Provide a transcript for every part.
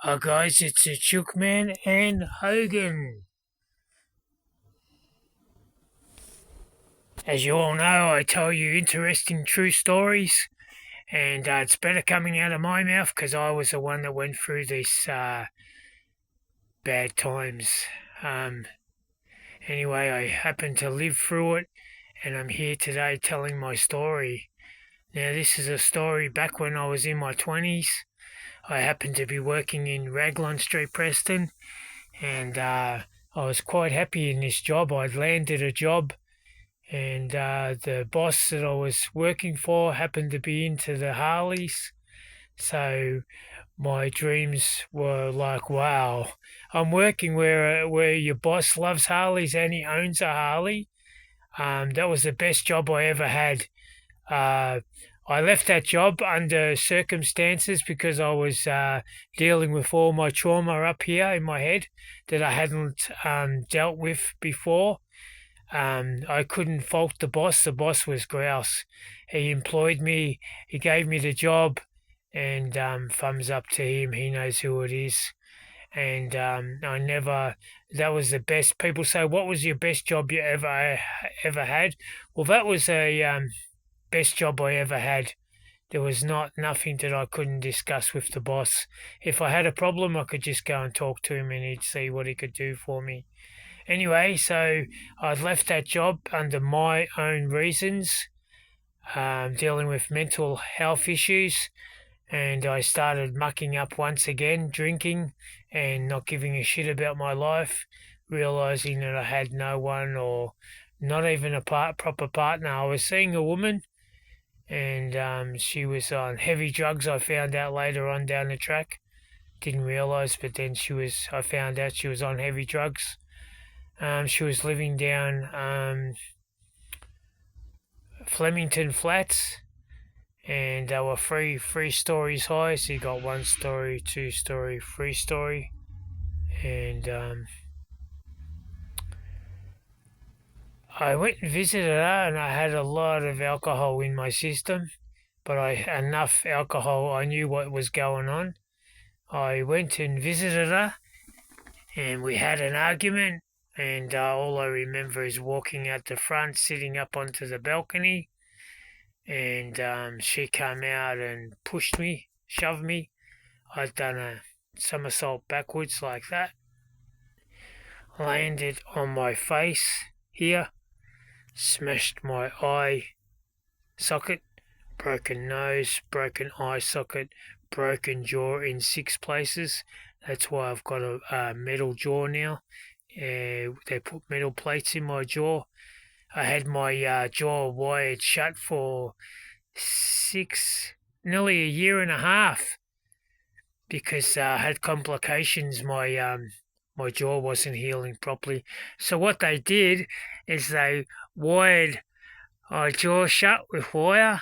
Hi guys, it's Chookman and Hogan. As you all know, I tell you interesting true stories, and it's better coming out of my mouth because I was the one that went through these bad times. Um, anyway, I happened to live through it, and I'm here today telling my story. Now, this is a story back when I was in my 20s. I happened to be working in Raglan Street, Preston, and I was quite happy in this job. I'd landed a job, and the boss that I was working for happened to be into the Harleys. So my dreams were like, wow, I'm working where your boss loves Harleys and he owns a Harley. That was the best job I ever had. Uh, I left that job under circumstances because I was dealing with all my trauma up here in my head that I hadn't dealt with before. I couldn't fault the boss. The boss was grouse. He employed me. He gave me the job, and thumbs up to him. He knows who it is. And I never. That was the best. People say, "What was your best job you ever had?" Well, that was a best job I ever had. There was nothing that I couldn't discuss with the boss. If I had a problem, I could just go and talk to him, and he'd see what he could do for me. Anyway, so I'd left that job under my own reasons, dealing with mental health issues, and I started mucking up once again, drinking and not giving a shit about my life, realizing that I had no one or not even a proper partner. I was seeing a woman, and she was on heavy drugs. I found out later on down the track. Didn't realize, but then I found out she was on heavy drugs. She was living down Flemington Flats, and they were three stories high. So you got 1 story, 2 story, 3 story, and I went and visited her, and I had a lot of alcohol in my system, but enough alcohol. I knew what was going on. I went and visited her, and we had an argument. And all I remember is walking out the front, sitting up onto the balcony, and she came out and pushed me, shoved me. I'd done a somersault backwards like that, landed on my face here, smashed my eye socket, broken nose, broken eye socket, broken jaw in 6 places. That's why I've got a metal jaw now. They put metal plates in my jaw. I had my jaw wired shut for nearly a year and a half because I had complications. My jaw wasn't healing properly. So what they did is they wired my jaw shut with wire,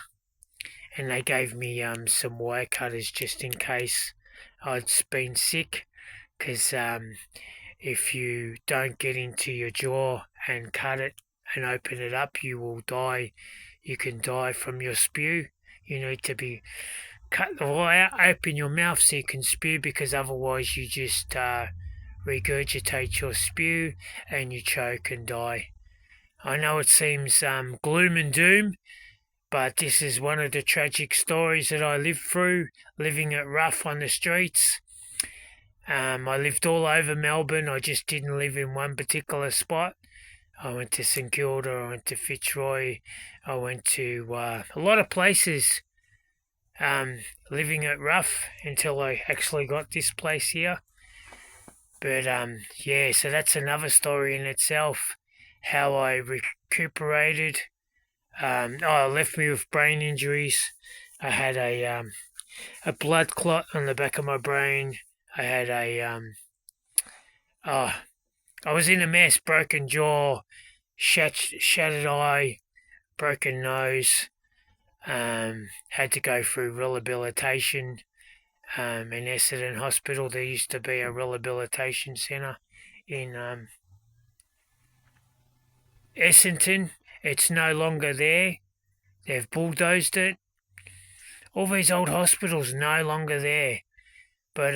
and they gave me some wire cutters just in case I'd been sick, because if you don't get into your jaw and cut it and open it up, you will die. You can die from your spew. You need to be cut the wire, open your mouth so you can spew, because otherwise you just regurgitate your spew and you choke and die. I know it seems gloom and doom, but this is one of the tragic stories that I lived through, living it rough on the streets. I lived all over Melbourne. I just didn't live in one particular spot. I went to St Kilda, I went to Fitzroy, I went to a lot of places, living it rough until I actually got this place here. But yeah, so that's another story in itself, how I recuperated. It left me with brain injuries. I had a blood clot on the back of my brain. I had I was in a mess, broken jaw, shattered eye, broken nose, had to go through rehabilitation in Essendon Hospital. There used to be a rehabilitation centre in Essendon. It's no longer there. They've bulldozed it. All these old hospitals no longer there. But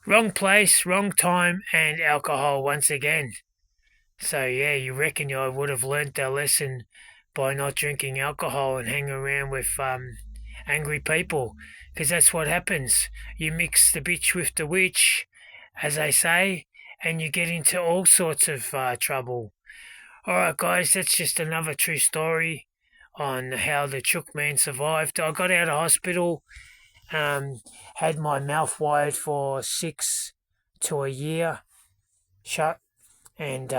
wrong place, wrong time, and alcohol once again. So yeah, you reckon I would have learnt that lesson by not drinking alcohol and hanging around with angry people, because that's what happens. You mix the bitch with the witch, as they say, and you get into all sorts of trouble. All right, guys, that's just another true story on how the Chook man survived. I got out of hospital, had my mouth wired for 6 to a year shut, and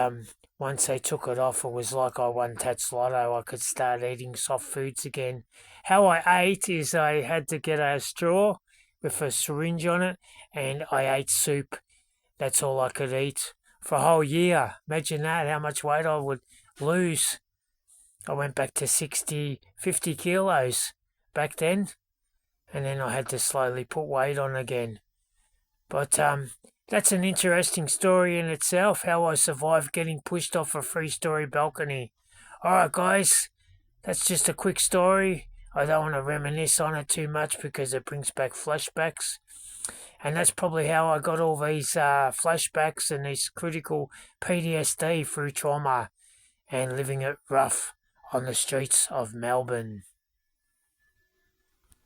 once they took it off, it was like I won Tats Lotto. I could start eating soft foods again. How I ate is I had to get a straw with a syringe on it, and I ate soup. That's all I could eat for a whole year. Imagine that, how much weight I would lose. I went back to 50 kilos back then, and then I had to slowly put weight on again. But that's an interesting story in itself, how I survived getting pushed off a 3-story balcony. Alright, guys, that's just a quick story. I don't want to reminisce on it too much because it brings back flashbacks. And that's probably how I got all these flashbacks and this critical PTSD through trauma and living it rough on the streets of Melbourne.